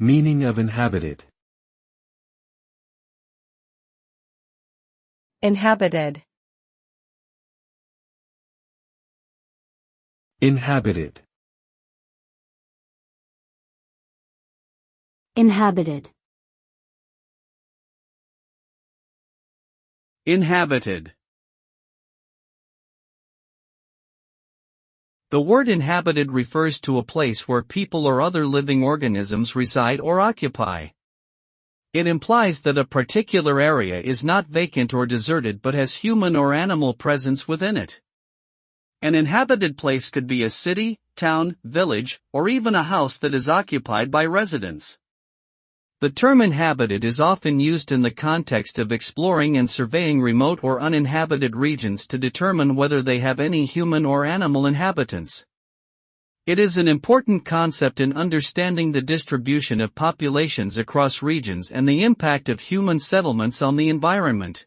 Meaning of inhabited. Inhabited. Inhabited. Inhabited. Inhabited. The word inhabited refers to a place where people or other living organisms reside or occupy. It implies that a particular area is not vacant or deserted but has human or animal presence within it. An inhabited place could be a city, town, village, or even a house that is occupied by residents. The term inhabited is often used in the context of exploring and surveying remote or uninhabited regions to determine whether they have any human or animal inhabitants. It is an important concept in understanding the distribution of populations across regions and the impact of human settlements on the environment.